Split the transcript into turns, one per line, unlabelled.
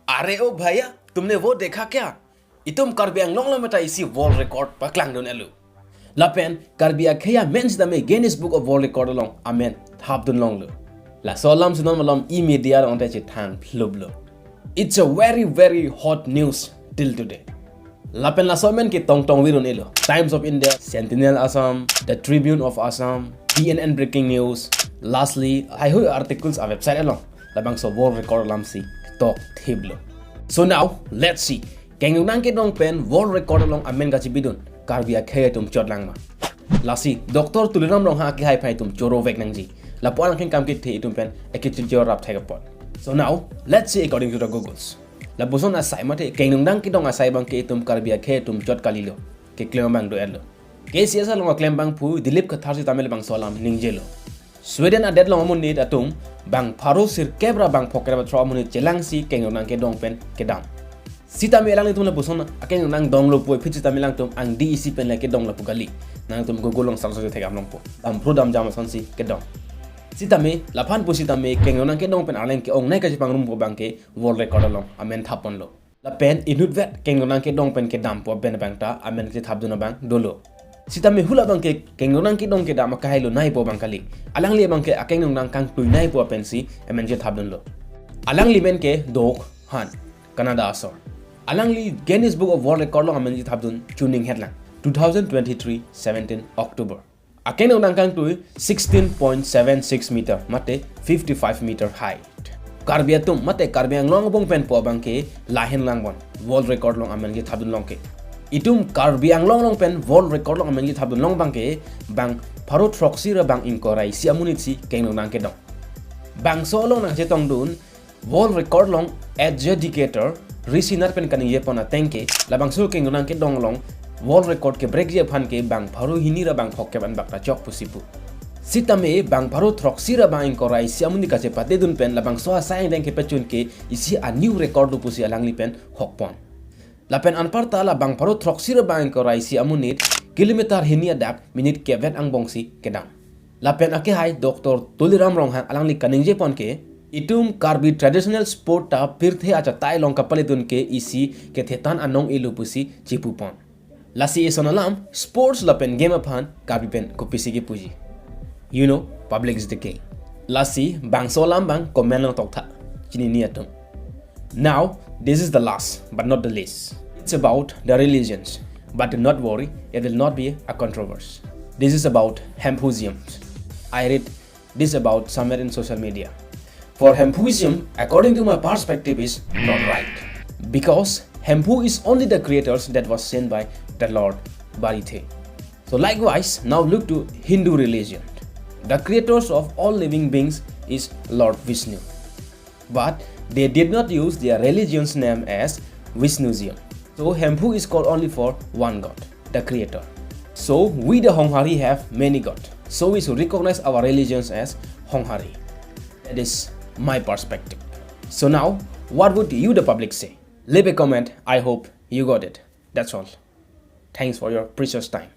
अरे ओ भैया, तुमने वो देखा क्या? Itum karbiang long lamata isi world record paklang don elu. Lapen karbia kaya men's dame Guinness Book of World Record along amen thap don long lu. La solam sunon malom e media on teche thang plublo. It's a very hot news till today. Lapen la somen ki tong wiron elo. Times of India, Sentinel Assam, The Tribune of Assam, CNN breaking news. Lastly, I heard articles of website along. Labang so world record lamsi talk tiblo. So now let's see. Keng nang ke dong pen world record along amen gachi bidun. Karbia kaya tum chot lang ma. Lasi doktor tuliram long ha ki hai pai tum choro vek nang ji. La po ang king kam ki the tum pen ekit jor rap thai kapot. So now let's see according to the Googles. La boson asai mate keng nang ki dong asai bang ke tum karbia kaya tum chot kalilo. Ke claim bang do elo. Ke siasa long claim bang pu Dilip ka tharsi tamil bang solam ningjelo. Sweden adet long amun need atum bang paro sir kebra bang pokera ba thro amun chelang si keng nang ke dong pen ke dam. Sita melang itu na boson akeng nang dong lo pu phit sita melang tum ang DEC pen la ke dong la pugali nang tum gogolong sang so te gam long po am prodam jam son si ke dong. Sita me la phan pu sita me keng nang ke dong pen aleng ke ong nai ka pang rum po bang ke world record long amen thapon lo. La pen inut vet keng nang ke dong pen ke dam po ben bang ta amen ke thap duna bang dolo. Sita me hula bang ke keng nang ke dong ke dam ka hailo nai po bang kali. Alang li bang ke akeng nang kang tu nai po pen si amen je thap dun lo. Alang li men ke dok han Canada asor. Alang li Guinness Book of World Record long amen ji thap dun tuning headline 2023 17 October. Akeng nang kang tu 16.76 meter mate 55 meter height. Karbia tum mate karbiang long bong pen po bang ke lahen lang bon world record long amen ji thap dun long ke. Itum karbiang long pen world record long amen ji thap dun long bang ke bang pharo troxy ra bang inkorai si amunit si keng nang ke dong. Bang so long nang je tong dun world record long adjudicator Risinar pen kaning ye pona tengke labang su keng nang ke dong long world record ke break je phan ke bang pharo hini ra bang phok ke ban bakta chok pusipu sitame bang pharo troxy ra bang korai si amuni ka che pate dun pen labang so sai deng ke pechun ke isi a new record du pusi alangli pen hok pon la pen an parta la bang pharo troxy ra bang korai si amunit kilometer hini adap minute ke vet ang bongsi ke dam la pen ake hai doktor tuliram rong han alangli kaning je pon ke Itum karbi traditional sport ta pirthe acha tai long kapale dun ke isi ke thetan anong ilupusi chipupon. Lasi esonalam sports lapen game upon karbi pen kupisi ki puji. You know, public is the king. Lasi bang solam bang komen tokta chini niatum. Now, this is the last but not the least. It's about the religions, but do not worry, it will not be a controversy. This is about Hempusiums. I read this about somewhere in social media. For Hempusium, according to my perspective, is not right. Because Hempu is only the creators that was sent by the Lord Barithe. So likewise, now look to Hindu religion. The creators of all living beings is Lord Vishnu. But they did not use their religion's name as Vishnusium. So Hempu is called only for one God, the creator. So we the Honghari have many gods. So we should recognize our religions as Honghari. That is my perspective. So now, what would you the public say? Leave a comment. I hope you got it. That's all. Thanks for your precious time.